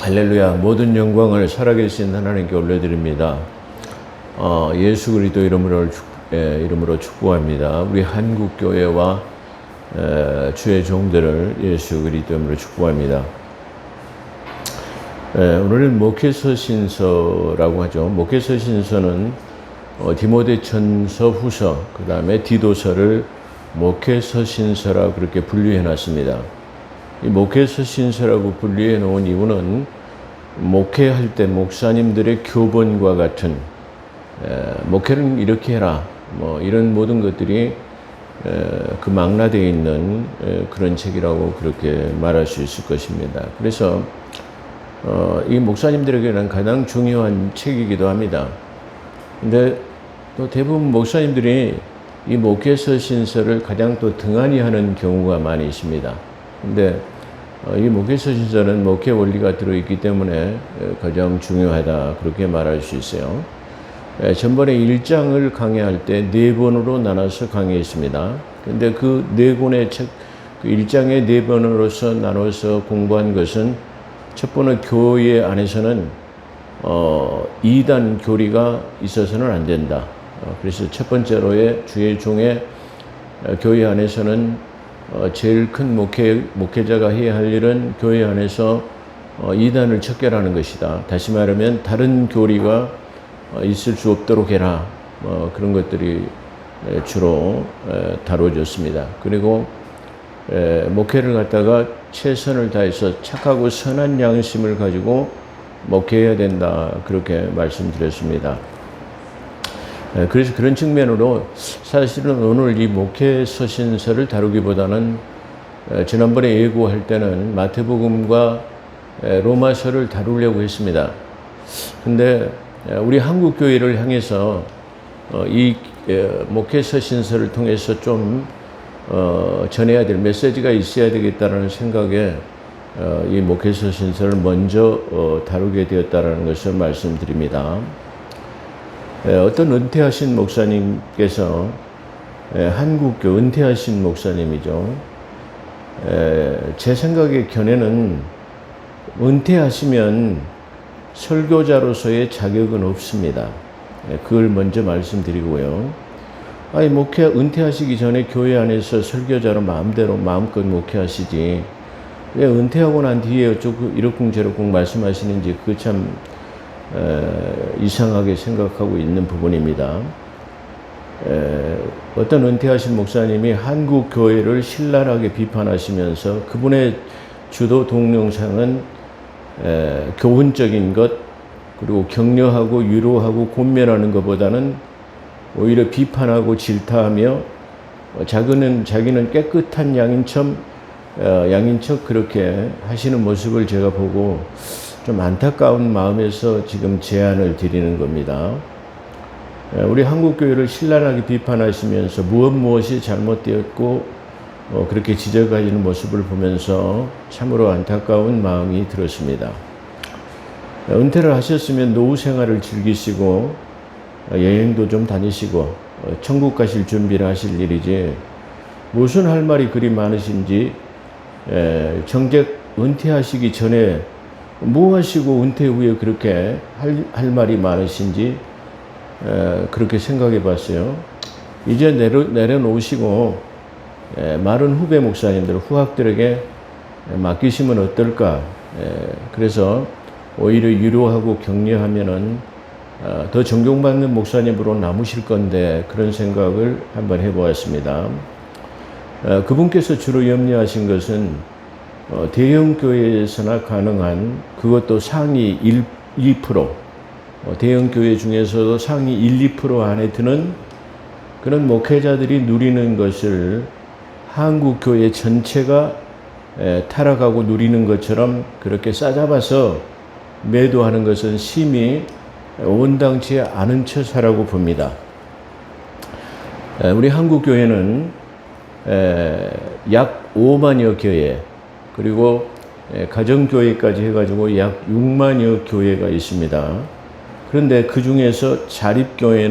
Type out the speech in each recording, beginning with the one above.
할렐루야. 모든 영광을 살아계신 하나님께 올려드립니다. 예수 그리스도 이름으로 축복합니다. 우리 한국교회와 주의 종들을 예수 그리스도 이름으로 축복합니다. 오늘은 목회서신서라고 하죠. 목회서신서는 디모데전서 후서, 그 다음에 디도서를 목회서신서라 그렇게 분류해 놨습니다. 이 목회서신서라고 분류해 놓은 이유는 목회할 때 목사님들의 교본과 같은 목회는 이렇게 해라, 이런 모든 것들이 그 망라되어 있는 그런 책이라고 그렇게 말할 수 있을 것입니다. 그래서 이 목사님들에게는 가장 중요한 책이기도 합니다. 근데 또 대부분 목사님들이 이 목회서신서를 가장 또 등한히 하는 경우가 많이 있습니다. 근데 이 목회서신서는 목회 원리가 들어있기 때문에 가장 중요하다, 그렇게 말할 수 있어요. 전번에 1장을 강의할 때 4번으로 나눠서 강의했습니다. 근데 그 4권의 책, 그 1장의 4번으로서 나눠서 공부한 것은, 첫 번은 교회 안에서는 이단 교리가 있어서는 안 된다. 그래서 첫 번째로의 주의 종의 교회 안에서는 제일 큰 목회자가 해야 할 일은 교회 안에서 이단을 척결하는 것이다. 다시 말하면 다른 교리가 있을 수 없도록 해라. 그런 것들이 주로 다뤄졌습니다. 그리고 목회를 갖다가 최선을 다해서 착하고 선한 양심을 가지고 목회해야 된다, 그렇게 말씀드렸습니다. 그래서 그런 측면으로 사실은 오늘 이 목회서신서를 다루기보다는 지난번에 예고할 때는 마태복음과 로마서를 다루려고 했습니다. 근데 우리 한국교회를 향해서 이 목회서신서를 통해서 좀 전해야 될 메시지가 있어야 되겠다는 생각에 이 목회서신서를 먼저 다루게 되었다는 것을 말씀드립니다. 어떤 은퇴하신 목사님께서, 한국교 은퇴하신 목사님이죠. 제 생각의 견해는 은퇴하시면 설교자로서의 자격은 없습니다. 그걸 먼저 말씀드리고요. 은퇴하시기 전에 교회 안에서 설교자로 마음껏 목회하시지, 왜 은퇴하고 난 뒤에 어쩌고 이러쿵저러쿵 말씀하시는지, 그 참 이상하게 생각하고 있는 부분입니다. 어떤 은퇴하신 목사님이 한국 교회를 신랄하게 비판하시면서, 그분의 주도 동영상은 교훈적인 것, 그리고 격려하고 위로하고 권면하는 것보다는 오히려 비판하고 질타하며 자기는 깨끗한 양인 척 그렇게 하시는 모습을 제가 보고 좀 안타까운 마음에서 지금 제안을 드리는 겁니다. 우리 한국교회를 신랄하게 비판하시면서 무엇이 잘못되었고 그렇게 지적하시는 모습을 보면서 참으로 안타까운 마음이 들었습니다. 은퇴를 하셨으면 노후 생활을 즐기시고 여행도 좀 다니시고 천국 가실 준비를 하실 일이지, 무슨 할 말이 그리 많으신지, 정작 은퇴하시기 전에 뭐 하시고 은퇴 후에 그렇게 할 말이 많으신지 그렇게 생각해 봤어요. 이제 내려놓으시고 많은 후배 목사님들, 후학들에게 맡기시면 어떨까. 그래서 오히려 위로하고 격려하면은 더 존경받는 목사님으로 남으실 건데, 그런 생각을 한번 해보았습니다. 그분께서 주로 염려하신 것은 대형 교회에서나 가능한, 그것도 상위 1~2%, 대형 교회 중에서도 상위 1~2% 안에 드는 그런 목회자들이 누리는 것을 한국 교회 전체가 타락하고 누리는 것처럼 그렇게 싸잡아서 매도하는 것은 심히 온당치 않은 처사라고 봅니다. 우리 한국 교회는 약 5만여 교회, 그리고 가정교회까지 해가지고 약 6만여 교회가 있습니다. 그런데 그 중에서 자립교회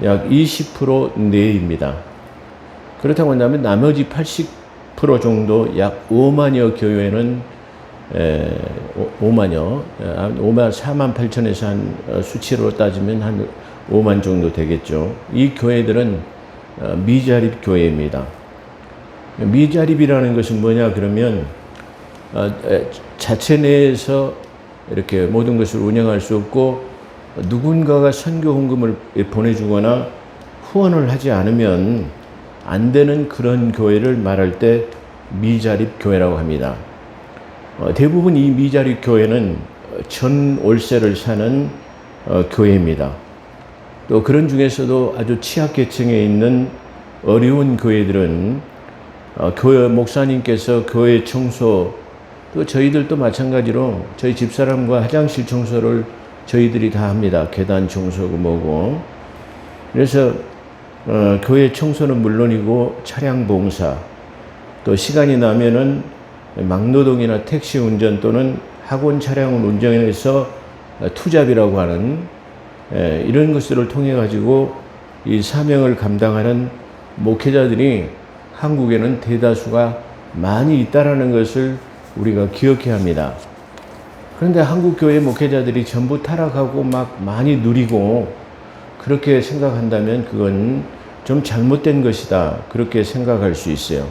약 20% 내입니다. 그렇다고 한다면 나머지 80% 정도, 약 5만여 교회는 5만여, 5만, 4만 8천에서 한 수치로 따지면 한 5만 정도 되겠죠. 이 교회들은 미자립 교회입니다. 미자립이라는 것은 뭐냐 그러면 자체 내에서 이렇게 모든 것을 운영할 수 없고 누군가가 선교 헌금을 보내주거나 후원을 하지 않으면 안 되는 그런 교회를 말할 때 미자립 교회라고 합니다. 대부분 이 미자립 교회는 전월세를 사는 교회입니다. 또 그런 중에서도 아주 취약계층에 있는 어려운 교회들은 교회 목사님께서 교회 청소, 또 저희들도 마찬가지로 저희 집사람과 화장실 청소를 저희들이 다 합니다. 계단 청소고 뭐고. 그래서 교회 청소는 물론이고 차량 봉사, 또 시간이 나면은 막노동이나 택시 운전 또는 학원 차량을 운전해서 투잡이라고 하는 이런 것들을 통해 가지고 이 사명을 감당하는 목회자들이 한국에는 대다수가 많이 있다라는 것을 우리가 기억해야 합니다. 그런데 한국 교회 목회자들이 전부 타락하고 막 많이 누리고 그렇게 생각한다면 그건 좀 잘못된 것이다. 그렇게 생각할 수 있어요.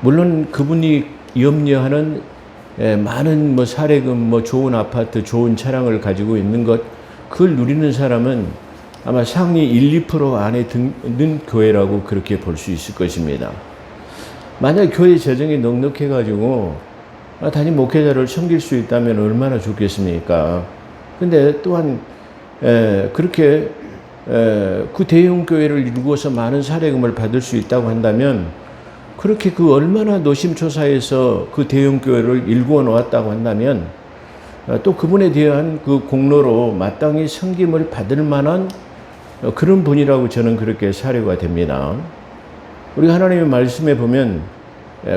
물론 그분이 염려하는 많은 뭐 사례금, 뭐 좋은 아파트, 좋은 차량을 가지고 있는 것, 그걸 누리는 사람은 아마 상위 1, 2% 안에 드는 교회라고 그렇게 볼 수 있을 것입니다. 만약 교회 재정이 넉넉해가지고 단임 목회자를 섬길 수 있다면 얼마나 좋겠습니까? 근데 또한 그렇게 그 대형 교회를 이루어서 많은 사례금을 받을 수 있다고 한다면 그렇게 그 얼마나 노심초사해서 그 대형 교회를 일구어 놓았다고 한다면 또 그분에 대한 그 공로로 마땅히 섬김을 받을 만한 그런 분이라고 저는 그렇게 사료가 됩니다. 우리 하나님의 말씀에 보면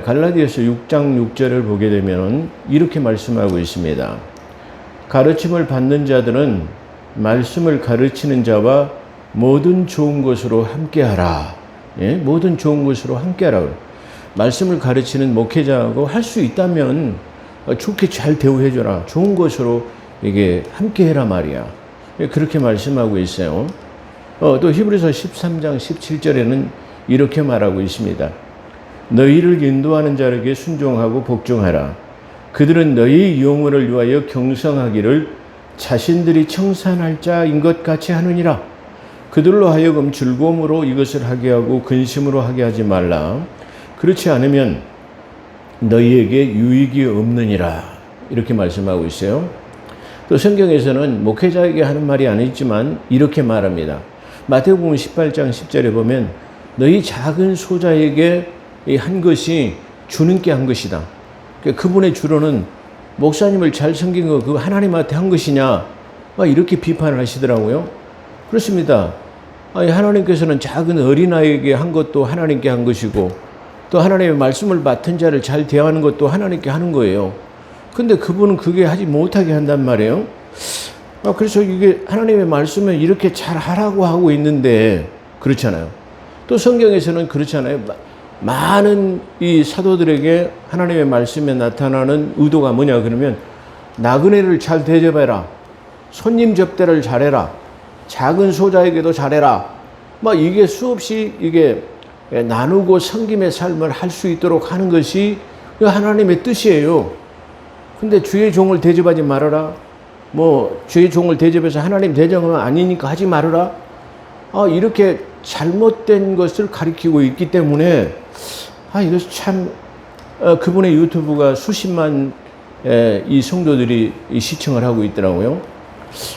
갈라디아서 6장 6절을 보게 되면 이렇게 말씀하고 있습니다. 가르침을 받는 자들은 말씀을 가르치는 자와 모든 좋은 것으로 함께하라. 예? 모든 좋은 것으로 함께하라. 말씀을 가르치는 목회자하고 할 수 있다면 좋게 잘 대우해줘라. 좋은 것으로 이게 함께해라 말이야. 그렇게 말씀하고 있어요. 또 히브리서 13장 17절에는 이렇게 말하고 있습니다. 너희를 인도하는 자에게 순종하고 복종하라. 그들은 너희의 영혼을 위하여 경성하기를 자신들이 청산할 자인 것 같이 하느니라. 그들로 하여금 즐거움으로 이것을 하게 하고 근심으로 하게 하지 말라. 그렇지 않으면 너희에게 유익이 없느니라. 이렇게 말씀하고 있어요. 또 성경에서는 목회자에게 하는 말이 아니지만 이렇게 말합니다. 마태복음 18장 10절에 보면 너희 작은 소자에게 한 것이 주님께 한 것이다. 그분의 주로는 목사님을 잘 섬긴 거 그거 하나님한테 한 것이냐 이렇게 비판을 하시더라고요. 그렇습니다. 하나님께서는 작은 어린아이에게 한 것도 하나님께 한 것이고 또 하나님의 말씀을 맡은 자를 잘 대하는 것도 하나님께 하는 거예요. 근데 그분은 그게 하지 못하게 한단 말이에요. 그래서 이게 하나님의 말씀을 이렇게 잘 하라고 하고 있는데 그렇잖아요. 또 성경에서는 그렇잖아요. 많은 이 사도들에게 하나님의 말씀에 나타나는 의도가 뭐냐 그러면 나그네를 잘 대접해라. 손님 접대를 잘해라. 작은 소자에게도 잘해라. 이게 수없이 이게 나누고 섬김의 삶을 할 수 있도록 하는 것이 하나님의 뜻이에요. 근데 주의 종을 대접하지 말아라. 주의 종을 대접해서 하나님 대접은 아니니까 하지 말아라. 이렇게 잘못된 것을 가리키고 있기 때문에 이것이 참 그분의 유튜브가 수십만 이 성도들이 시청을 하고 있더라고요.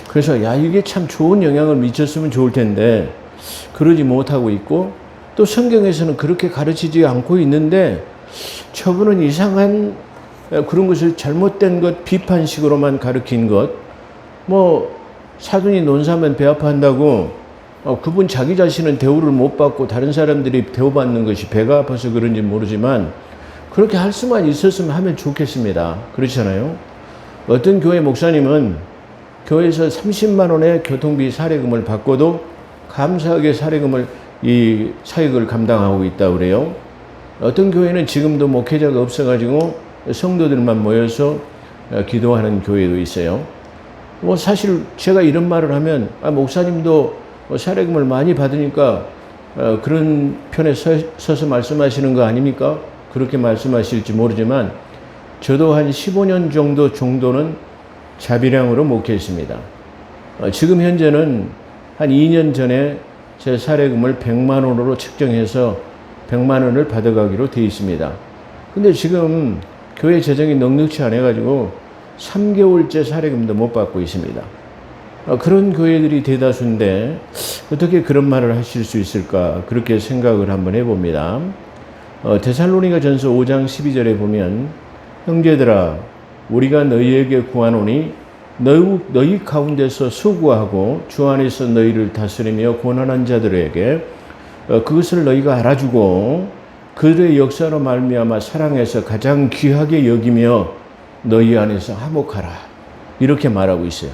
그래서 이게 참 좋은 영향을 미쳤으면 좋을 텐데 그러지 못하고 있고 또 성경에서는 그렇게 가르치지 않고 있는데 저분은 이상한 그런 것을 잘못된 것 비판식으로만 가르친 것 사돈이 논사면 배 아파한다고 그분 자기 자신은 대우를 못 받고 다른 사람들이 대우받는 것이 배가 아파서 그런지 모르지만 그렇게 할 수만 있었으면 하면 좋겠습니다. 그렇잖아요. 어떤 교회 목사님은 교회에서 30만 원의 교통비 사례금을 받고도 감사하게 이 사역을 감당하고 있다고 그래요. 어떤 교회는 지금도 목회자가 없어가지고 성도들만 모여서 기도하는 교회도 있어요. 뭐 사실 제가 이런 말을 하면 목사님도 사례금을 많이 받으니까 그런 편에 서서 말씀하시는 거 아닙니까? 그렇게 말씀하실지 모르지만 저도 한 15년 정도는 자비량으로 목회했습니다. 지금 현재는 한 2년 전에 제 사례금을 100만 원으로 책정해서 100만 원을 받아가기로 되어 있습니다. 근데 지금 교회 재정이 넉넉치 않아가지고 3개월째 사례금도 못 받고 있습니다. 그런 교회들이 대다수인데 어떻게 그런 말을 하실 수 있을까? 그렇게 생각을 한번 해봅니다. 데살로니가 전서 5장 12절에 보면 형제들아 우리가 너희에게 구하노니 너희 가운데서 수고하고 주 안에서 너희를 다스리며 고난한 자들에게 그것을 너희가 알아주고 그들의 역사로 말미암아 사랑해서 가장 귀하게 여기며 너희 안에서 화목하라. 이렇게 말하고 있어요.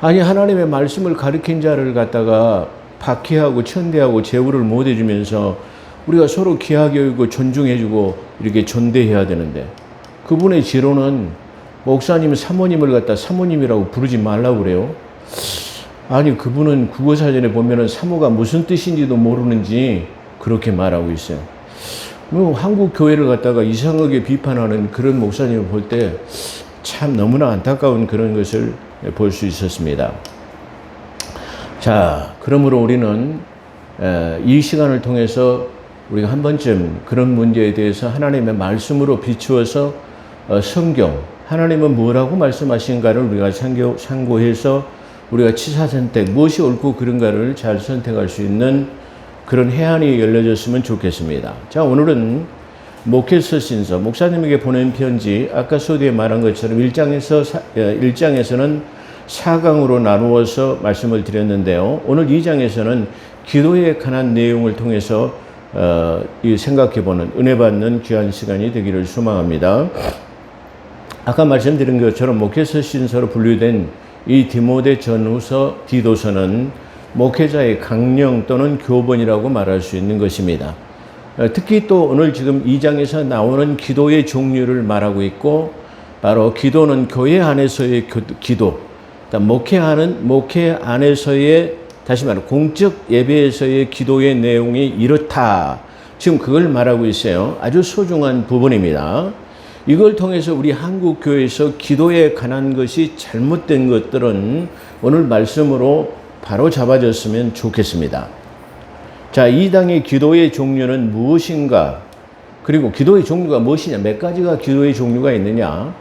아니 하나님의 말씀을 가르친 자를 갖다가 박해하고 천대하고 제우를 못 해주면서 우리가 서로 귀하게 여기고 존중해주고 이렇게 존대해야 되는데 그분의 지로는 목사님 사모님을 갖다 사모님이라고 부르지 말라고 그래요. 아니 그분은 국어사전에 보면은 사모가 무슨 뜻인지도 모르는지 그렇게 말하고 있어요. 뭐 한국 교회를 갖다가 이상하게 비판하는 그런 목사님을 볼 때 참 너무나 안타까운 그런 것을 볼 수 있었습니다. 자, 그러므로 우리는 이 시간을 통해서 우리가 한 번쯤 그런 문제에 대해서 하나님의 말씀으로 비추어서 성경, 하나님은 뭐라고 말씀하신가를 우리가 참고해서 우리가 치사선택, 무엇이 옳고 그른가를 잘 선택할 수 있는 그런 해안이 열려졌으면 좋겠습니다. 자, 오늘은 목회서신서, 목사님에게 보낸 편지, 아까 소디에 말한 것처럼 1장에서는 4강으로 나누어서 말씀을 드렸는데요. 오늘 2장에서는 기도에 관한 내용을 통해서 생각해보는, 은혜받는 귀한 시간이 되기를 소망합니다. 아까 말씀드린 것처럼 목회서신서로 분류된 이 디모데 전후서 디도서는 목회자의 강령 또는 교본이라고 말할 수 있는 것입니다. 특히 또 오늘 지금 2장에서 나오는 기도의 종류를 말하고 있고 바로 기도는 교회 안에서의 기도, 목회 안에서의 다시 말해 공적 예배에서의 기도의 내용이 이렇다. 지금 그걸 말하고 있어요. 아주 소중한 부분입니다. 이걸 통해서 우리 한국 교회에서 기도에 관한 것이 잘못된 것들은 오늘 말씀으로 바로 잡아졌으면 좋겠습니다. 자, 이 당의 기도의 종류는 무엇인가? 그리고 기도의 종류가 무엇이냐? 몇 가지가 기도의 종류가 있느냐?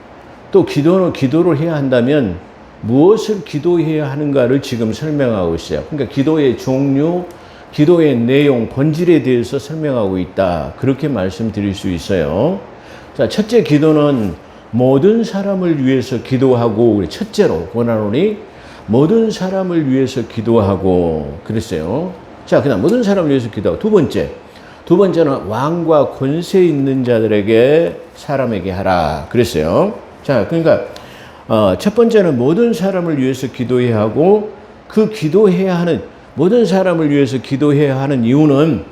또 기도를 해야 한다면 무엇을 기도해야 하는가를 지금 설명하고 있어요. 그러니까 기도의 종류, 기도의 내용, 본질에 대해서 설명하고 있다. 그렇게 말씀드릴 수 있어요. 자, 첫째 기도는 모든 사람을 위해서 기도하고, 첫째로 권하노니 모든 사람을 위해서 기도하고 그랬어요. 자, 그다음 모든 사람을 위해서 기도하고 두 번째는 왕과 권세 있는 자들에게 사람에게 하라 그랬어요. 자, 그러니까 첫 번째는 모든 사람을 위해서 기도해야 하고 그 기도해야 하는 모든 사람을 위해서 기도해야 하는 이유는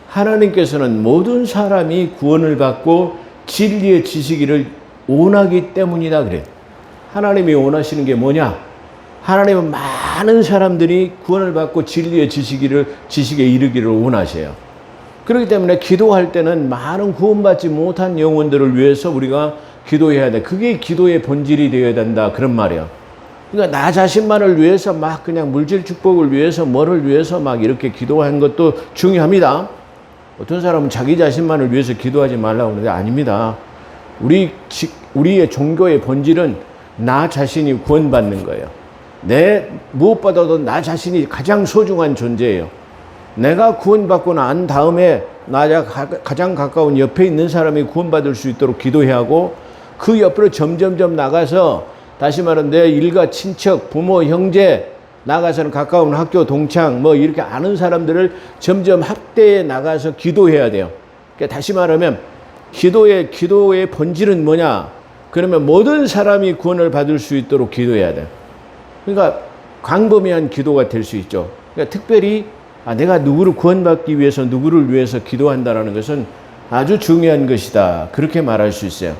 하나님께서는 모든 사람이 구원을 받고 진리의 지식을 원하기 때문이다 그래요. 하나님이 원하시는 게 뭐냐? 하나님은 많은 사람들이 구원을 받고 진리의 지식에 이르기를 원하셔요. 그렇기 때문에 기도할 때는 많은 구원받지 못한 영혼들을 위해서 우리가 기도해야 돼. 그게 기도의 본질이 되어야 된다. 그런 말이야. 그러니까 나 자신만을 위해서 막 그냥 물질 축복을 위해서 뭐를 위해서 막 이렇게 기도하는 것도 중요합니다. 어떤 사람은 자기 자신만을 위해서 기도하지 말라고 하는데 아닙니다. 우리의 종교의 본질은 나 자신이 구원받는 거예요. 무엇보다도 나 자신이 가장 소중한 존재예요. 내가 구원받고 난 다음에 나가 가장 가까운 옆에 있는 사람이 구원받을 수 있도록 기도해야 하고 그 옆으로 점점점 나가서 다시 말하면 내 일가 친척, 부모, 형제 나가서는 가까운 학교 동창 뭐 이렇게 아는 사람들을 점점 확대해 나가서 기도해야 돼요. 그러니까 다시 말하면 기도의 본질은 뭐냐? 그러면 모든 사람이 구원을 받을 수 있도록 기도해야 돼요. 그러니까 광범위한 기도가 될 수 있죠. 그러니까 특별히 내가 누구를 구원받기 위해서 누구를 위해서 기도한다라는 것은 아주 중요한 것이다. 그렇게 말할 수 있어요.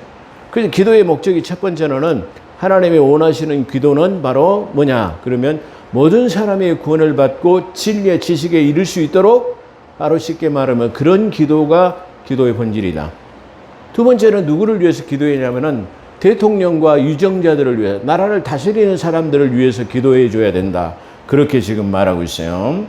그래서 기도의 목적이 첫 번째로는 하나님이 원하시는 기도는 바로 뭐냐? 그러면 모든 사람의 구원을 받고 진리의 지식에 이를 수 있도록 바로 쉽게 말하면 그런 기도가 기도의 본질이다. 두 번째는 누구를 위해서 기도했냐면은 대통령과 유정자들을 위해 나라를 다스리는 사람들을 위해서 기도해 줘야 된다. 그렇게 지금 말하고 있어요.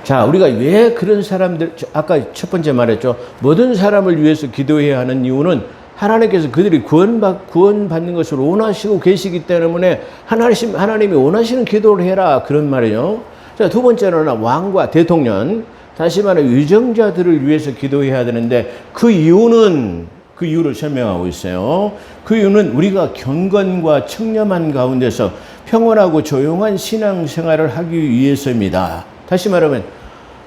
자, 우리가 왜 그런 사람들, 아까 첫 번째 말했죠. 모든 사람을 위해서 기도해야 하는 이유는 하나님께서 그들이 구원받는 것을 원하시고 계시기 때문에 하나님이 원하시는 기도를 해라. 그런 말이에요. 자, 두 번째는 왕과 대통령, 다시 말해 유정자들을 위해서 기도해야 되는데 그 이유를 설명하고 있어요. 그 이유는 우리가 경건과 청렴한 가운데서 평온하고 조용한 신앙생활을 하기 위해서입니다. 다시 말하면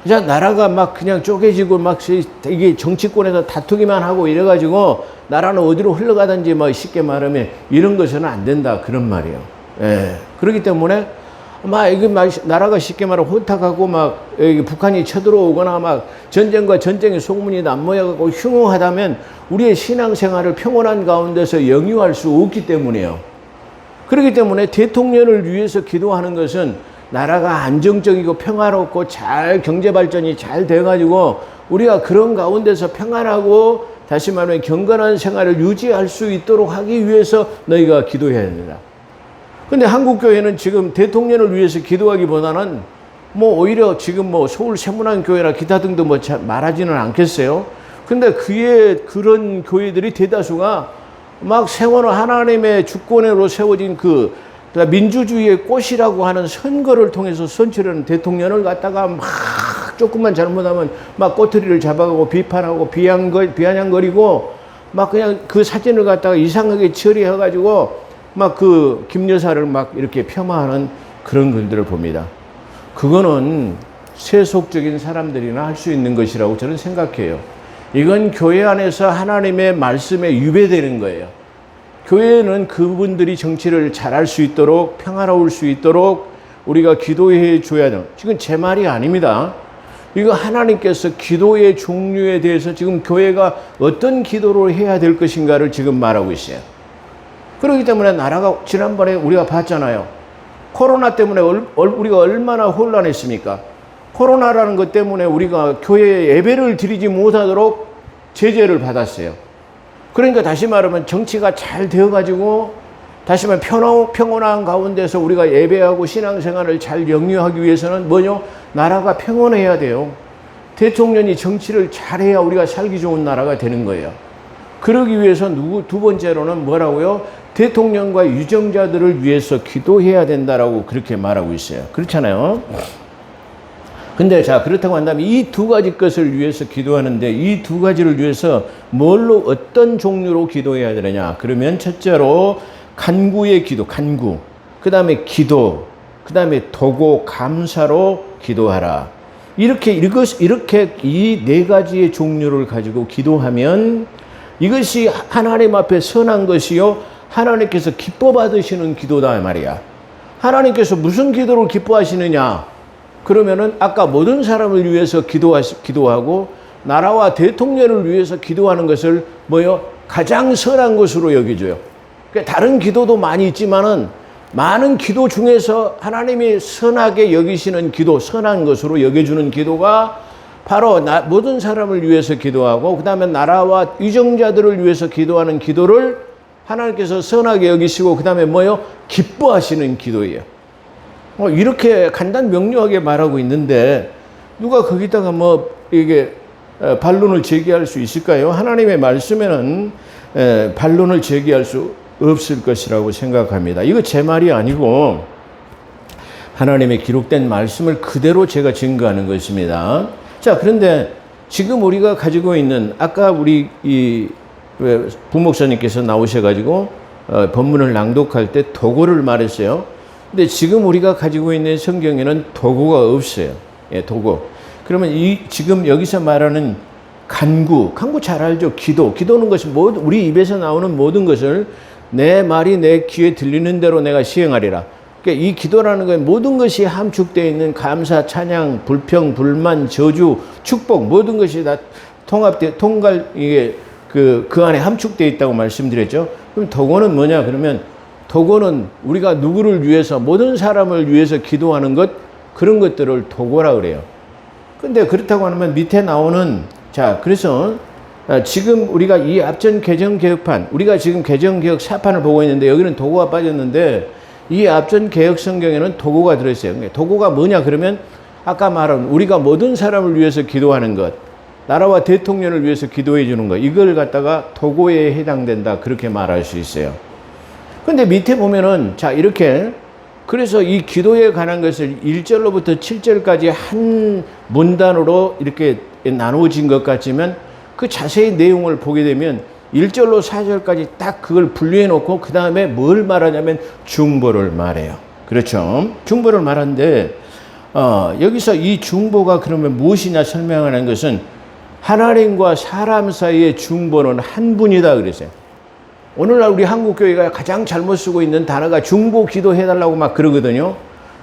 그냥 나라가 막 그냥 쪼개지고 막 이게 정치권에서 다투기만 하고 이래가지고 나라는 어디로 흘러가든지 뭐 쉽게 말하면 이런 것은 안 된다. 그런 말이에요. 예. 그렇기 때문에 이게 나라가 쉽게 말하면 혼탁하고 북한이 쳐들어오거나 전쟁과 전쟁의 소문이 난무해가고 흉흉하다면 우리의 신앙생활을 평온한 가운데서 영위할 수 없기 때문이에요. 그렇기 때문에 대통령을 위해서 기도하는 것은 나라가 안정적이고 평화롭고 경제 발전이 잘 돼가지고 우리가 그런 가운데서 평안하고 다시 말하면 경건한 생활을 유지할 수 있도록 하기 위해서 너희가 기도해야 됩니다. 근데 한국교회는 지금 대통령을 위해서 기도하기보다는 오히려 지금 서울 세문안교회나 기타 등도 말하지는 않겠어요. 근데 그런 교회들이 대다수가 세워놓은 하나님의 주권으로 세워진 민주주의의 꽃이라고 하는 선거를 통해서 선출하는 대통령을 갖다가 조금만 잘못하면 꼬투리를 잡아가고 비판하고 비아냥거리고 그냥 그 사진을 갖다가 이상하게 처리해가지고 김 여사를 이렇게 폄하하는 그런 글들을 봅니다. 그거는 세속적인 사람들이나 할 수 있는 것이라고 저는 생각해요. 이건 교회 안에서 하나님의 말씀에 유배되는 거예요. 교회는 그분들이 정치를 잘할 수 있도록 평화로울 수 있도록 우리가 기도해 줘야 돼요. 지금 제 말이 아닙니다. 이거 하나님께서 기도의 종류에 대해서 지금 교회가 어떤 기도를 해야 될 것인가를 지금 말하고 있어요. 그렇기 때문에 나라가 지난번에 우리가 봤잖아요. 코로나 때문에 우리가 얼마나 혼란했습니까? 코로나라는 것 때문에 우리가 교회에 예배를 드리지 못하도록 제재를 받았어요. 그러니까 다시 말하면 정치가 잘 되어가지고 다시 말하면 평온한 가운데서 우리가 예배하고 신앙생활을 잘 영위하기 위해서는 나라가 평온해야 돼요. 대통령이 정치를 잘해야 우리가 살기 좋은 나라가 되는 거예요. 그러기 위해서 두 번째로는 뭐라고요? 대통령과 유정자들을 위해서 기도해야 된다라고 그렇게 말하고 있어요. 그렇잖아요. 근데 그렇다고 한다면 이 두 가지 것을 위해서 기도하는데 이 두 가지를 위해서 어떤 종류로 기도해야 되느냐? 그러면 첫째로 간구의 기도, 그 다음에 기도, 그 다음에 도고, 감사로 기도하라. 이렇게 이 네 가지의 종류를 가지고 기도하면 이것이 하나님 앞에 선한 것이요 하나님께서 기뻐 받으시는 기도다 말이야. 하나님께서 무슨 기도를 기뻐하시느냐? 그러면은 아까 모든 사람을 위해서 기도하고 나라와 대통령을 위해서 기도하는 것을 가장 선한 것으로 여겨줘요. 그러니까 다른 기도도 많이 있지만은 많은 기도 중에서 하나님이 선하게 여기시는 기도, 선한 것으로 여겨주는 기도가 바로 모든 사람을 위해서 기도하고 그 다음에 나라와 유정자들을 위해서 기도하는 기도를 하나님께서 선하게 여기시고 그 다음에 기뻐하시는 기도예요. 이렇게 간단 명료하게 말하고 있는데 누가 거기다가 이게 반론을 제기할 수 있을까요? 하나님의 말씀에는 반론을 제기할 수 없을 것이라고 생각합니다. 이거 제 말이 아니고 하나님의 기록된 말씀을 그대로 제가 증거하는 것입니다. 자, 그런데 지금 우리가 가지고 있는 아까 우리 부목사님께서 나오셔가지고 본문을 낭독할 때 도고를 말했어요. 근데 지금 우리가 가지고 있는 성경에는 도고가 없어요. 예, 도고. 그러면 지금 여기서 말하는 간구 잘 알죠? 기도는 것이 우리 입에서 나오는 모든 것을 내 말이 내 귀에 들리는 대로 내가 시행하리라. 그러니까 이 기도라는 건 모든 것이 함축되어 있는 감사, 찬양, 불평, 불만, 저주, 축복 모든 것이 다 이게 그 안에 함축되어 있다고 말씀드렸죠. 그럼 도고는 뭐냐? 그러면 도고는 우리가 누구를 위해서, 모든 사람을 위해서 기도하는 것, 그런 것들을 도고라 그래요. 근데 그렇다고 하면 밑에 나오는, 자, 그래서 지금 우리가 이 앞전 개정개혁판, 우리가 지금 개정개혁 4판을 보고 있는데 여기는 도고가 빠졌는데 이 앞전 개혁 성경에는 도고가 들어있어요. 도고가 뭐냐? 그러면 아까 말한 우리가 모든 사람을 위해서 기도하는 것, 나라와 대통령을 위해서 기도해 주는 것, 이걸 갖다가 도고에 해당된다, 그렇게 말할 수 있어요. 근데 밑에 보면은, 자, 이렇게, 그래서 이 기도에 관한 것을 1절로부터 7절까지 한 문단으로 이렇게 나누어진 것 같지만 그 자세히 내용을 보게 되면 1절로 4절까지 딱 그걸 분류해 놓고 그 다음에 뭘 말하냐면 중보를 말해요. 그렇죠? 중보를 말하는데 여기서 이 중보가 그러면 무엇이냐 설명하는 것은 하나님과 사람 사이의 중보는 한 분이다 그랬어요. 오늘날 우리 한국교회가 가장 잘못 쓰고 있는 단어가 중보 기도해달라고 막 그러거든요.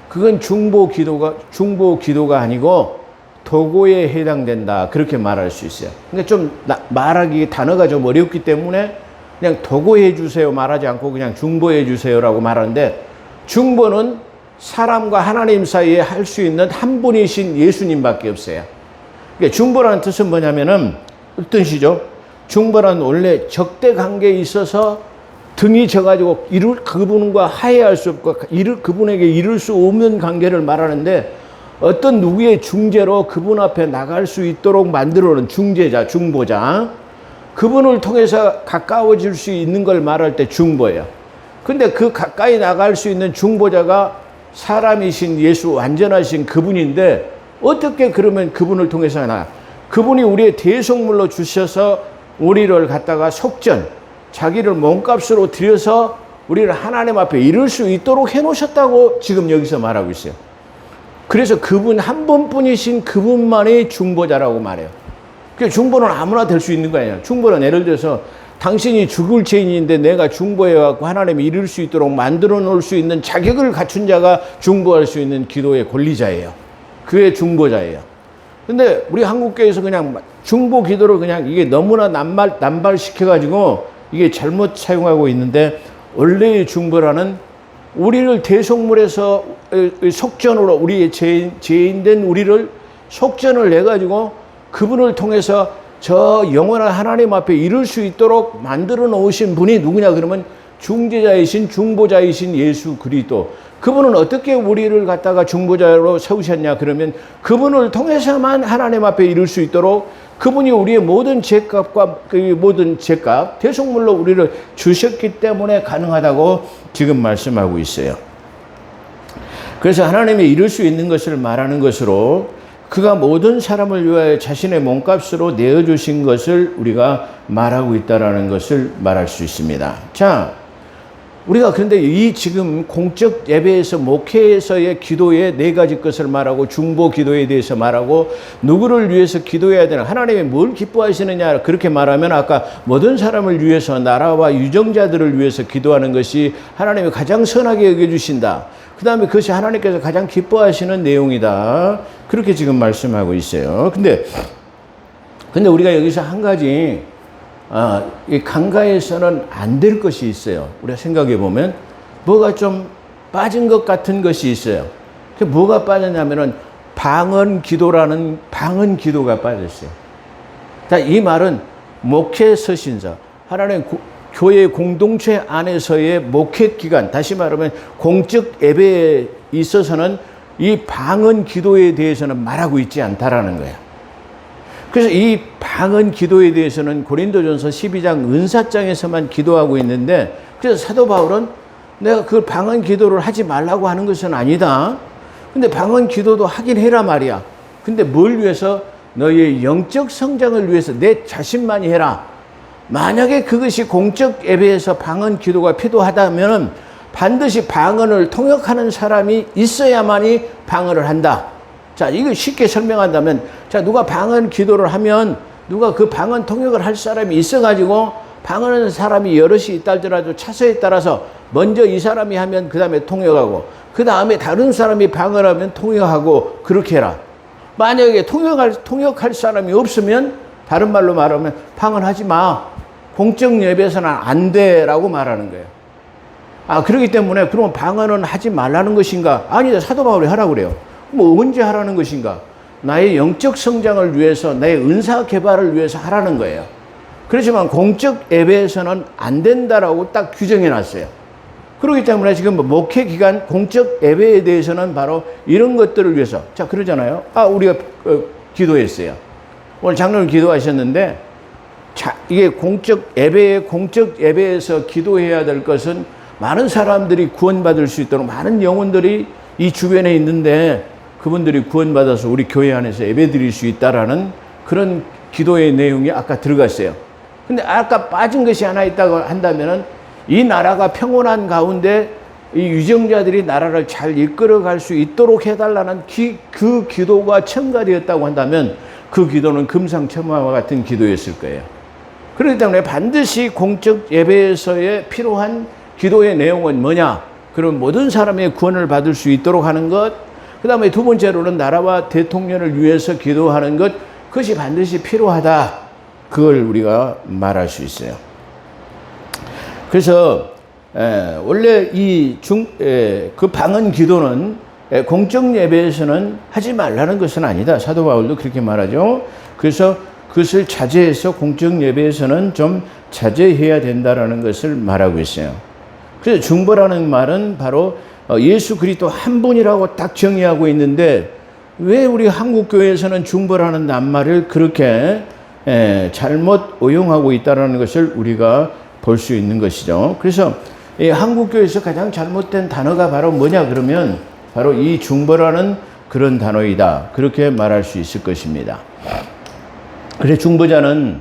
그건 중보 기도가 아니고 도고에 해당된다, 그렇게 말할 수 있어요. 그러니까 좀 말하기 단어가 좀 어렵기 때문에 그냥 도고해 주세요 말하지 않고 그냥 중보해 주세요라고 말하는데, 중보는 사람과 하나님 사이에 할 수 있는 한 분이신 예수님밖에 없어요. 그러니까 중보라는 뜻은 뭐냐면은 어떤 뜻이죠? 중보란 원래 적대 관계에 있어서 등이 져가지고 그분과 화해할 수 없고 그분에게 이룰 수 없는 관계를 말하는데, 어떤 누구의 중재로 그분 앞에 나갈 수 있도록 만들어놓은 중재자, 중보자, 그분을 통해서 가까워질 수 있는 걸 말할 때 중보예요. 근데 그 가까이 나갈 수 있는 중보자가 사람이신 예수, 완전하신 그분인데 어떻게 그러면 그분을 통해서 하나? 그분이 우리의 대속물로 주셔서 우리를 갖다가 속전, 자기를 몸값으로 들여서 우리를 하나님 앞에 이룰 수 있도록 해놓으셨다고 지금 여기서 말하고 있어요. 그래서 그분 한 분뿐이신 그분만이 중보자라고 말해요. 그러니까 중보는 아무나 될 수 있는 거 아니에요. 중보는 예를 들어서 당신이 죽을 죄인인데 내가 중보해갖고 하나님이 이룰 수 있도록 만들어 놓을 수 있는 자격을 갖춘 자가 중보할 수 있는 기도의 권리자예요. 그게 중보자예요. 근데 우리 한국교회에서 그냥 중보 기도를 그냥 이게 너무나 남발시켜가지고 이게 잘못 사용하고 있는데, 원래의 중보라는 우리를 대속물에서 속전으로 우리의 죄인된 우리를 속전을 내가지고 그분을 통해서 저 영원한 하나님 앞에 이룰 수 있도록 만들어 놓으신 분이 누구냐 그러면 중재자이신 중보자이신 예수 그리스도. 그분은 어떻게 우리를 갖다가 중보자로 세우셨냐 그러면 그분을 통해서만 하나님 앞에 이룰 수 있도록 그분이 우리의 모든 죄값과 그 모든 죄값 대속물로 우리를 주셨기 때문에 가능하다고 지금 말씀하고 있어요. 그래서 하나님이 이룰 수 있는 것을 말하는 것으로 그가 모든 사람을 위하여 자신의 몸값으로 내어주신 것을 우리가 말하고 있다는 것을 말할 수 있습니다. 자, 우리가 그런데 이 지금 공적 예배에서 목회에서의 기도의 네 가지 것을 말하고 중보 기도에 대해서 말하고 누구를 위해서 기도해야 되나, 하나님이 뭘 기뻐하시느냐 그렇게 말하면 아까 모든 사람을 위해서 나라와 유정자들을 위해서 기도하는 것이 하나님이 가장 선하게 여겨주신다. 그 다음에 그것이 하나님께서 가장 기뻐하시는 내용이다. 그렇게 지금 말씀하고 있어요. 근데 우리가 여기서 한 가지 이 강가에서는 안 될 것이 있어요. 우리가 생각해 보면 뭐가 좀 빠진 것 같은 것이 있어요. 그 뭐가 빠졌냐면은 방언 기도라는 방언 기도가 빠졌어요. 자, 이 말은 목회 서신서, 하나님 교회 공동체 안에서의 목회 기간, 다시 말하면 공적 예배에 있어서는 이 방언 기도에 대해서는 말하고 있지 않다라는 거예요. 그래서 이 방언 기도에 대해서는 고린도전서 12장 은사장에서만 기도하고 있는데, 그래서 사도 바울은 내가 그 방언 기도를 하지 말라고 하는 것은 아니다. 근데 방언 기도도 하긴 해라 말이야. 근데 뭘 위해서? 너의 영적 성장을 위해서 내 자신만이 해라. 만약에 그것이 공적 예배에서 방언 기도가 필요하다면 반드시 방언을 통역하는 사람이 있어야만이 방언을 한다. 자, 이거 쉽게 설명한다면, 자, 누가 방언 기도를 하면 누가 그 방언 통역을 할 사람이 있어가지고 방언하는 사람이 여럿이 있다 할지라도 차서에 따라서 먼저 이 사람이 하면 그 다음에 통역하고 그 다음에 다른 사람이 방언하면 통역하고 그렇게 해라. 만약에 통역할 사람이 없으면 다른 말로 말하면 방언하지 마. 공적 예배에서는 안 돼라고 말하는 거예요. 그렇기 때문에 그러면 방언은 하지 말라는 것인가? 아니다. 사도 바울이 하라고 그래요. 뭐 언제 하라는 것인가? 나의 영적 성장을 위해서, 나의 은사 개발을 위해서 하라는 거예요. 그렇지만 공적 예배에서는 안 된다라고 딱 규정해 놨어요. 그렇기 때문에 지금 목회 기간 공적 예배에 대해서는 바로 이런 것들을 위해서, 자, 그러잖아요. 우리가 기도했어요. 오늘 장로님 기도하셨는데, 자, 이게 공적 예배에서 기도해야 될 것은 많은 사람들이 구원받을 수 있도록 많은 영혼들이 이 주변에 있는데 그분들이 구원받아서 우리 교회 안에서 예배 드릴 수 있다라는 그런 기도의 내용이 아까 들어갔어요. 근데 아까 빠진 것이 하나 있다고 한다면은 이 나라가 평온한 가운데 이 유정자들이 나라를 잘 이끌어갈 수 있도록 해달라는 그 기도가 첨가되었다고 한다면 그 기도는 금상첨화와 같은 기도였을 거예요. 그렇기 때문에 반드시 공적 예배에서의 필요한 기도의 내용은 뭐냐? 그럼 모든 사람의 구원을 받을 수 있도록 하는 것, 그 다음에 두 번째로는 나라와 대통령을 위해서 기도하는 것, 그것이 반드시 필요하다. 그걸 우리가 말할 수 있어요. 그래서 원래 그 방언 기도는 공적 예배에서는 하지 말라는 것은 아니다. 사도 바울도 그렇게 말하죠. 그래서 그것을 자제해서 공적 예배에서는 좀 자제해야 된다라는 것을 말하고 있어요. 그래서 중보라는 말은 바로 예수 그리스도 한 분이라고 딱 정의하고 있는데 왜 우리 한국교회에서는 중보라는 낱말을 그렇게 잘못 오용하고 있다는 것을 우리가 볼 수 있는 것이죠. 그래서 이 한국교회에서 가장 잘못된 단어가 바로 뭐냐 그러면 바로 이 중보라는 그런 단어이다. 그렇게 말할 수 있을 것입니다. 그래서 중보자는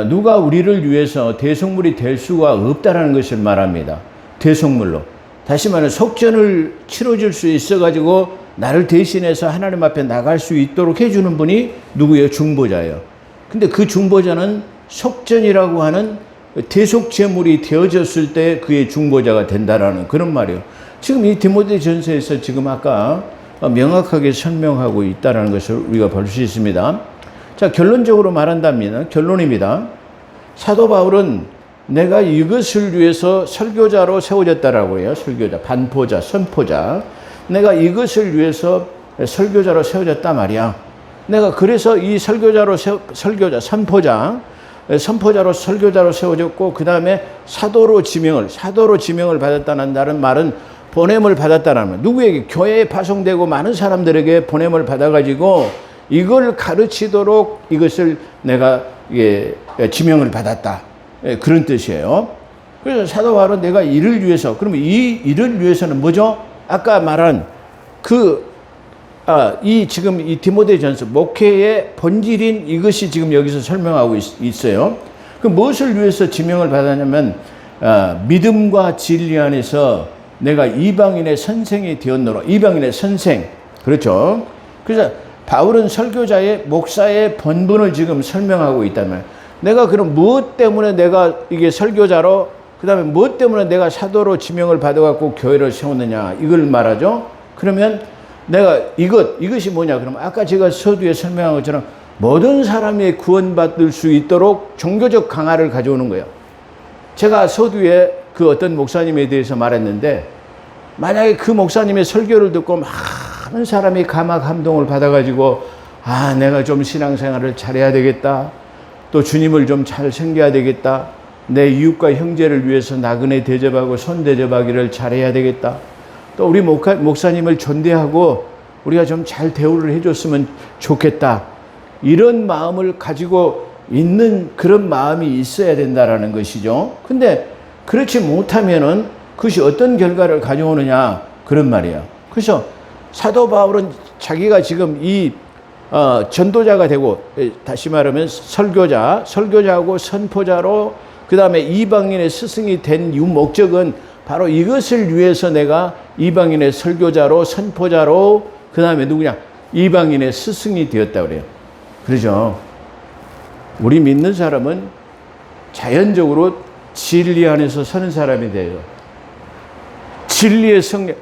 누가 우리를 위해서 대속물이 될 수가 없다라는 것을 말합니다. 대속물로. 다시 말해 속전을 치러줄 수 있어가지고 나를 대신해서 하나님 앞에 나갈 수 있도록 해주는 분이 누구예요? 중보자예요. 근데 그 중보자는 속전이라고 하는 대속제물이 되어졌을 때 그의 중보자가 된다라는 그런 말이에요. 지금 이 디모데전서에서 지금 아까 명확하게 설명하고 있다는 것을 우리가 볼 수 있습니다. 자, 결론적으로 말한다면 결론입니다. 사도 바울은 내가 이것을 위해서 설교자로 세워졌다라고 해요. 설교자, 반포자, 선포자. 내가 이것을 위해서 설교자로 세워졌다 말이야. 내가 그래서 이 설교자로 선포자로 설교자로 세워졌고 그 다음에 사도로 지명을 받았다는 말은 보냄을 받았다는 말. 누구에게? 교회에 파송되고 많은 사람들에게 보냄을 받아가지고 이걸 가르치도록 이것을 내가 지명을 받았다. 그런 뜻이에요. 그래서 사도 바울은 내가 이를 위해서, 그러면 이 일을 위해서는 뭐죠? 아까 말한 지금 이 디모데전서 목회의 본질인 이것이 지금 여기서 설명하고 있어요. 그 무엇을 위해서 지명을 받았냐면 믿음과 진리 안에서 내가 이방인의 선생이 되었노라. 이방인의 선생. 그렇죠. 그래서 바울은 설교자의 목사의 본분을 지금 설명하고 있다면 내가 그럼 무엇 때문에 내가 이게 설교자로 그 다음에 무엇 때문에 내가 사도로 지명을 받아갖고 교회를 세웠느냐 이걸 말하죠. 그러면 내가 이것이 뭐냐 그러면 아까 제가 서두에 설명한 것처럼 모든 사람이 구원받을 수 있도록 종교적 강화를 가져오는 거예요. 제가 서두에 그 어떤 목사님에 대해서 말했는데 만약에 그 목사님의 설교를 듣고 많은 사람이 감동을 받아가지고 내가 좀 신앙생활을 잘해야 되겠다. 또 주님을 좀 잘 섬겨야 되겠다. 내 이웃과 형제를 위해서 나그네 대접하고 손 대접하기를 잘해야 되겠다. 또 우리 목사님을 존대하고 우리가 좀 잘 대우를 해줬으면 좋겠다. 이런 마음을 가지고 있는 그런 마음이 있어야 된다라는 것이죠. 근데 그렇지 못하면은 그것이 어떤 결과를 가져오느냐 그런 말이에요. 그래서 사도 바울은 자기가 지금 전도자가 되고 다시 말하면 설교자하고 선포자로 그 다음에 이방인의 스승이 된 이유 목적은 바로 이것을 위해서 내가 이방인의 설교자로 선포자로 그 다음에 누구냐 이방인의 스승이 되었다 그래요. 그렇죠. 우리 믿는 사람은 자연적으로 진리 안에서 서는 사람이 돼요. 진리의 성령.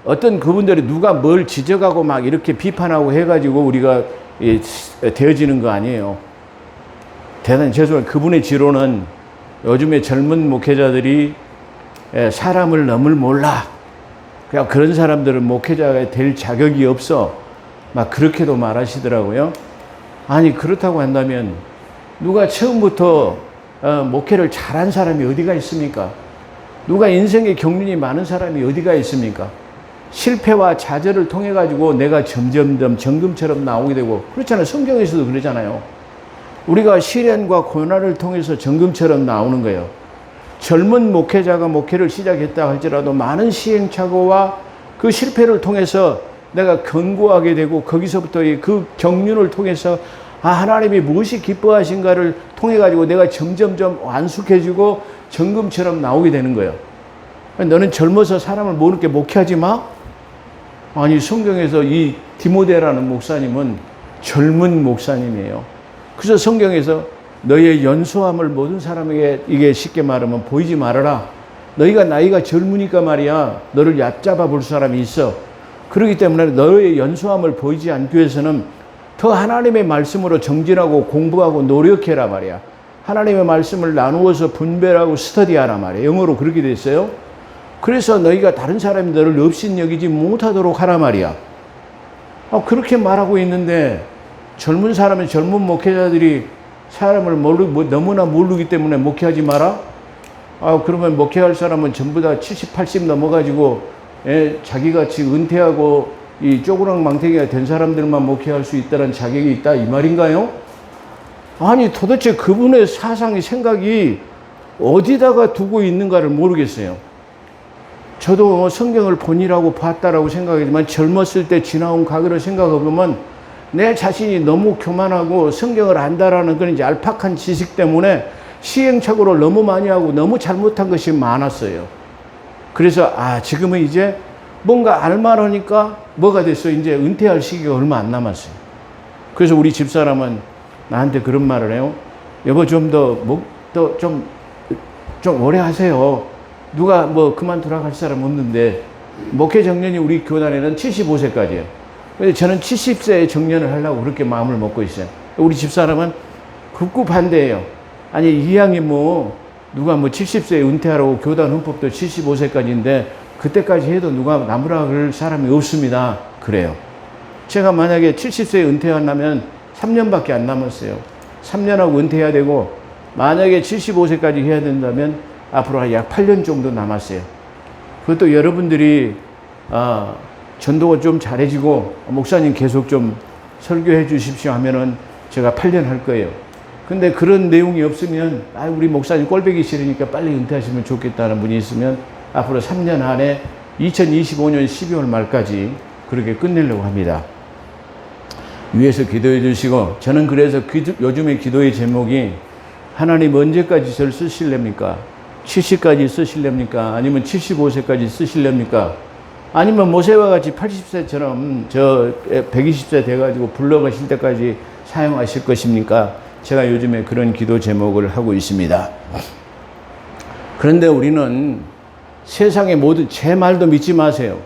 어떤 그분들이 누가 뭘 지적하고 막 이렇게 비판하고 해가지고 우리가 되어지는 거 아니에요. 대단히 죄송해요. 그분의 지론은 요즘에 젊은 목회자들이 사람을 너무 몰라. 그냥 그런 사람들은 목회자가 될 자격이 없어. 막 그렇게도 말하시더라고요. 아니, 그렇다고 한다면 누가 처음부터 목회를 잘한 사람이 어디가 있습니까? 누가 인생의 경륜이 많은 사람이 어디가 있습니까? 실패와 좌절을 통해 가지고 내가 점점점 정금처럼 나오게 되고, 그렇잖아요. 성경에서도 그러잖아요. 우리가 시련과 고난을 통해서 정금처럼 나오는 거예요. 젊은 목회자가 목회를 시작했다 할지라도 많은 시행착오와 그 실패를 통해서 내가 견고하게 되고, 거기서부터 그 경륜을 통해서 하나님이 무엇이 기뻐하신가를 통해 가지고 내가 점점점 완숙해지고 정금처럼 나오게 되는 거예요. 너는 젊어서 사람을 모르게 목회하지 마? 아니, 성경에서 이 디모데라는 목사님은 젊은 목사님이에요. 그래서 성경에서 너희의 연소함을 모든 사람에게, 이게 쉽게 말하면 보이지 말아라. 너희가 나이가 젊으니까 말이야, 너를 얕잡아 볼 사람이 있어. 그렇기 때문에 너의 연소함을 보이지 않기 위해서는 더 하나님의 말씀으로 정진하고 공부하고 노력해라 말이야. 하나님의 말씀을 나누어서 분별하고 스터디하라 말이야. 영어로 그렇게 돼 있어요. 그래서 너희가 다른 사람이 너를 업신여기지 못하도록 하라 말이야. 그렇게 말하고 있는데, 젊은 사람은 젊은 목회자들이 사람을 너무나 모르기 때문에 목회하지 마라? 그러면 목회할 사람은 전부 다 70, 80 넘어가지고 자기같이 은퇴하고 이 쪼그랑 망태기가 된 사람들만 목회할 수 있다는 자격이 있다, 이 말인가요? 아니, 도대체 그분의 사상이, 생각이 어디다가 두고 있는가를 모르겠어요. 저도 성경을 본이라고 봤다라고 생각하지만, 젊었을 때 지나온 과거를 생각해보면 내 자신이 너무 교만하고 성경을 안다라는 그런 이제 알팍한 지식 때문에 시행착오를 너무 많이 하고 너무 잘못한 것이 많았어요. 그래서 지금은 이제 뭔가 알만하니까 뭐가 됐어? 이제 은퇴할 시기가 얼마 안 남았어요. 그래서 우리 집사람은 나한테 그런 말을 해요. 여보, 좀 오래 하세요. 누가 그만두라고 할 사람 없는데, 목회 정년이 우리 교단에는 75세까지예요. 근데 저는 70세에 정년을 하려고 그렇게 마음을 먹고 있어요. 우리 집사람은 극구 반대예요. 아니, 이왕이 누가 70세에 은퇴하라고, 교단 헌법도 75세까지인데 그때까지 해도 누가 나무라 그럴 사람이 없습니다. 그래요. 제가 만약에 70세에 은퇴하려면 3년밖에 안 남았어요. 3년하고 은퇴해야 되고, 만약에 75세까지 해야 된다면 앞으로 약 8년 정도 남았어요. 그것도 여러분들이 전도가 좀 잘해지고 목사님 계속 좀 설교해 주십시오 하면은 제가 8년 할 거예요. 근데 그런 내용이 없으면, 우리 목사님 꼴보기 싫으니까 빨리 은퇴하시면 좋겠다는 분이 있으면 앞으로 3년 안에 2025년 12월 말까지 그렇게 끝내려고 합니다. 위에서 기도해 주시고, 저는 그래서 요즘에 기도의 제목이, 하나님 언제까지 저를 쓰실랍니까? 70까지 쓰실랍니까? 아니면 75세까지 쓰실랍니까? 아니면 모세와 같이 80세처럼 120세 돼가지고 불러가실 때까지 사용하실 것입니까? 제가 요즘에 그런 기도 제목을 하고 있습니다. 그런데 우리는 세상의 모든, 제 말도 믿지 마세요.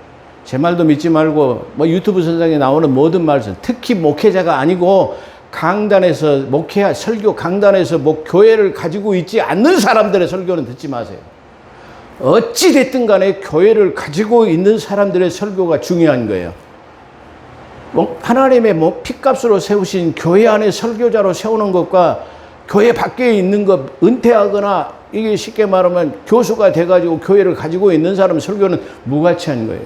제 말도 믿지 말고 유튜브 선상에 나오는 모든 말씀, 특히 목회자가 아니고 강단에서 설교 강단에서 교회를 가지고 있지 않는 사람들의 설교는 듣지 마세요. 어찌 됐든 간에 교회를 가지고 있는 사람들의 설교가 중요한 거예요. 하나님의 핏값으로 세우신 교회 안에 설교자로 세우는 것과 교회 밖에 있는 것, 은퇴하거나 이게 쉽게 말하면 교수가 돼가지고 교회를 가지고 있는 사람 설교는 무가치한 거예요.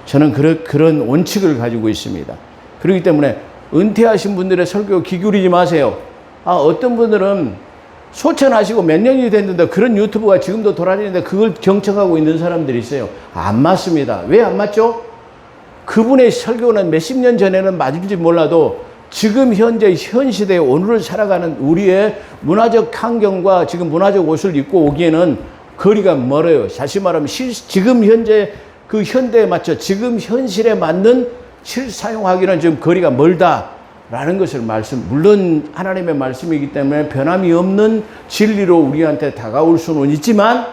저는 그런 원칙을 가지고 있습니다. 그렇기 때문에 은퇴하신 분들의 설교 귀 기울이지 마세요. 어떤 분들은 소천하시고 몇 년이 됐는데 그런 유튜브가 지금도 돌아다니는데 그걸 경청하고 있는 사람들이 있어요. 안 맞습니다. 왜 안 맞죠? 그분의 설교는 몇십 년 전에는 맞을지 몰라도 지금 현재 현 시대에 오늘을 살아가는 우리의 문화적 환경과 지금 문화적 옷을 입고 오기에는 거리가 멀어요. 다시 말하면 지금 현재 그 현대에 맞춰 지금 현실에 맞는 실사용하기는 좀 거리가 멀다라는 것을 물론 하나님의 말씀이기 때문에 변함이 없는 진리로 우리한테 다가올 수는 있지만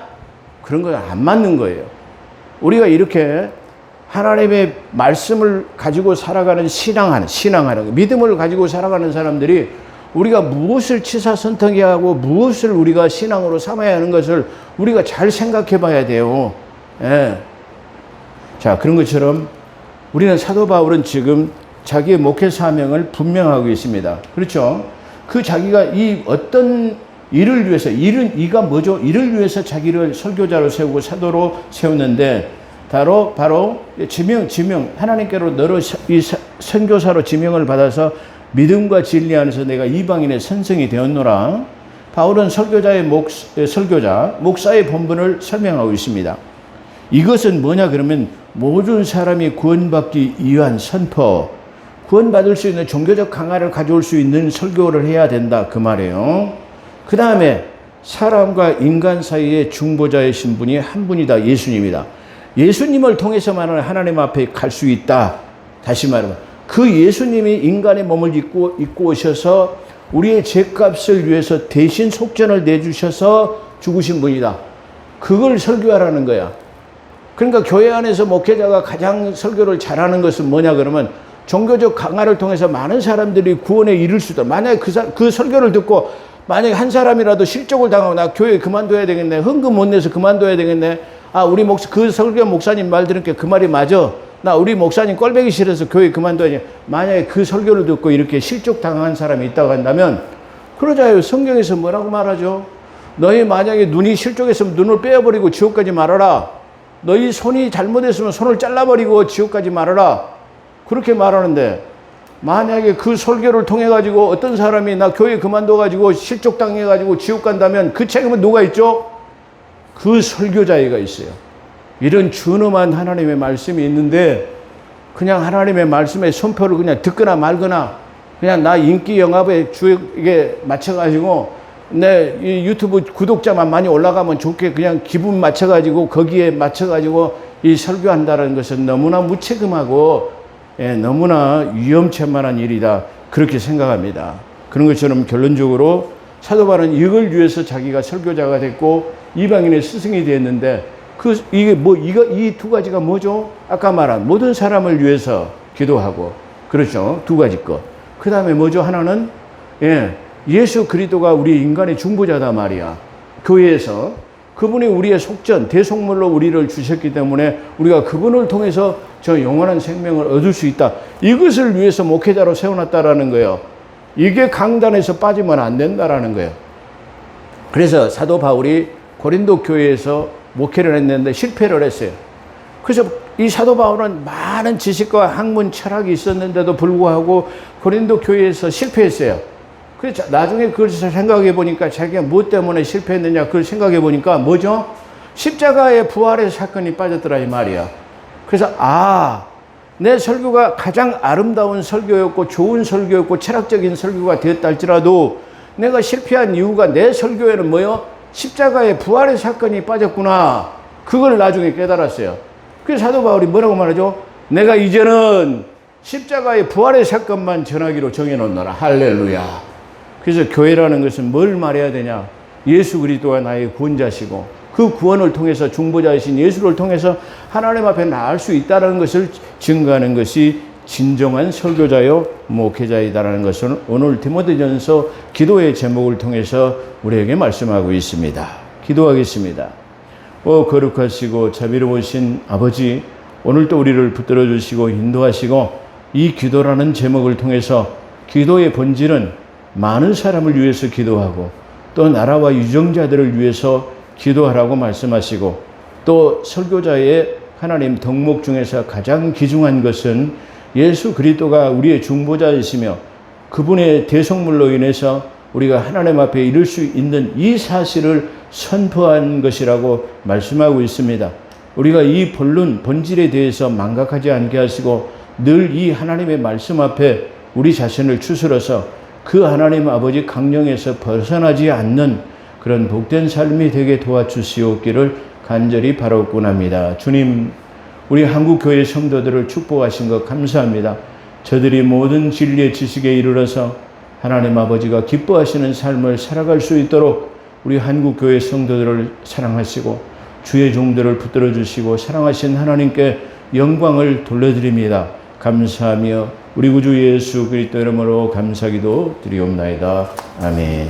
그런 건 안 맞는 거예요. 우리가 이렇게 하나님의 말씀을 가지고 살아가는 신앙하는 믿음을 가지고 살아가는 사람들이 우리가 무엇을 치사선택해야 하고 무엇을 우리가 신앙으로 삼아야 하는 것을 우리가 잘 생각해 봐야 돼요. 예. 자, 그런 것처럼 우리는 사도 바울은 지금 자기의 목회 사명을 분명하고 있습니다. 그렇죠? 그 자기가 이 어떤 일을 위해서, 이가 뭐죠? 이를 위해서 자기를 설교자로 세우고 사도로 세웠는데, 바로 지명, 하나님께로 너로 이 선교사로 지명을 받아서 믿음과 진리 안에서 내가 이방인의 선생이 되었노라. 바울은 목사의 본분을 설명하고 있습니다. 이것은 뭐냐 그러면 모든 사람이 구원받기 위한 선포, 구원받을 수 있는 종교적 강화를 가져올 수 있는 설교를 해야 된다 그 말이에요. 그 다음에 사람과 인간 사이의 중보자의 신분이 한 분이다. 예수님이다. 예수님을 통해서만 하나님 앞에 갈 수 있다. 다시 말하면 그 예수님이 인간의 몸을 입고 오셔서 우리의 죄값을 위해서 대신 속전을 내주셔서 죽으신 분이다. 그걸 설교하라는 거야. 그러니까 교회 안에서 목회자가 가장 설교를 잘하는 것은 뭐냐 그러면 종교적 강화를 통해서 많은 사람들이 구원에 이를 수 있다. 만약에 그 설교를 듣고 만약에 한 사람이라도 실족을 당하고 나 교회 그만둬야 되겠네. 헌금 못 내서 그만둬야 되겠네. 아, 그 설교 목사님 말 들으니까 그 말이 맞아. 나 우리 목사님 꼴보기 싫어서 교회 그만둬야지. 만약에 그 설교를 듣고 이렇게 실족 당한 사람이 있다고 한다면 그러자요. 성경에서 뭐라고 말하죠? 너희 만약에 눈이 실족했으면 눈을 빼어버리고 지옥 가지 말아라. 너희 손이 잘못했으면 손을 잘라버리고 지옥 가지 말아라. 그렇게 말하는데 만약에 그 설교를 통해 가지고 어떤 사람이 나 교회 그만둬 가지고 실족 당해 가지고 지옥 간다면 그 책임은 누가 있죠? 그 설교자가 있어요. 이런 준엄한 하나님의 말씀이 있는데 그냥 하나님의 말씀에 선포를 그냥 듣거나 말거나 그냥 나 인기 영합에 주에 맞춰가지고 내 이 유튜브 구독자만 많이 올라가면 좋게 그냥 기분 맞춰가지고 거기에 맞춰가지고 이 설교한다는 것은 너무나 무책임하고 너무나 위험천만한 일이다. 그렇게 생각합니다. 그런 것처럼 결론적으로 사도 바울은 이걸 위해서 자기가 설교자가 됐고 이방인의 스승이 되었는데 이 두 가지가 뭐죠? 아까 말한 모든 사람을 위해서 기도하고 그렇죠. 두 가지 것. 그 다음에 뭐죠? 하나는 예수 그리스도가 우리 인간의 중보자다 말이야. 교회에서 그분이 우리의 속전, 대속물로 우리를 주셨기 때문에 우리가 그분을 통해서 저 영원한 생명을 얻을 수 있다. 이것을 위해서 목회자로 세워놨다라는 거예요. 이게 강단에서 빠지면 안 된다라는 거예요. 그래서 사도 바울이 고린도 교회에서 목회를 했는데 실패를 했어요. 그래서 이 사도 바울은 많은 지식과 학문, 철학이 있었는데도 불구하고 고린도 교회에서 실패했어요. 그래서 나중에 그걸 생각해 보니까 자기가 무엇 때문에 실패했느냐 그걸 생각해 보니까 뭐죠? 십자가의 부활의 사건이 빠졌더라 이 말이야. 그래서 내 설교가 가장 아름다운 설교였고 좋은 설교였고 철학적인 설교가 되었다 할지라도 내가 실패한 이유가 내 설교에는 뭐요? 십자가의 부활의 사건이 빠졌구나. 그걸 나중에 깨달았어요. 그래서 사도 바울이 뭐라고 말하죠? 내가 이제는 십자가의 부활의 사건만 전하기로 정해놓노라. 할렐루야. 그래서 교회라는 것은 뭘 말해야 되냐? 예수 그리스도가 나의 구원자시고 그 구원을 통해서 중보자이신 예수를 통해서 하나님 앞에 나갈 수 있다는 것을 증거하는 것이 진정한 설교자요 목회자이다라는 것을 오늘 디모데전서 기도의 제목을 통해서 우리에게 말씀하고 있습니다. 기도하겠습니다. 거룩하시고 자비로우신 아버지, 오늘도 우리를 붙들어 주시고 인도하시고 이 기도라는 제목을 통해서 기도의 본질은 많은 사람을 위해서 기도하고 또 나라와 유정자들을 위해서 기도하라고 말씀하시고 또 설교자의 하나님 덕목 중에서 가장 귀중한 것은 예수 그리스도가 우리의 중보자이시며 그분의 대속물로 인해서 우리가 하나님 앞에 이룰 수 있는 이 사실을 선포한 것이라고 말씀하고 있습니다. 우리가 이 본질에 대해서 망각하지 않게 하시고 늘 이 하나님의 말씀 앞에 우리 자신을 추스러서 그 하나님 아버지 강령에서 벗어나지 않는 그런 복된 삶이 되게 도와주시옵기를 간절히 바라옵곤 합니다. 주님, 우리 한국교회 성도들을 축복하신 것 감사합니다. 저들이 모든 진리의 지식에 이르러서 하나님 아버지가 기뻐하시는 삶을 살아갈 수 있도록 우리 한국교회 성도들을 사랑하시고 주의 종들을 붙들어 주시고 사랑하신 하나님께 영광을 돌려드립니다. 감사하며 우리 구주 예수 그리스도 이름으로 감사기도 드리옵나이다. 아멘.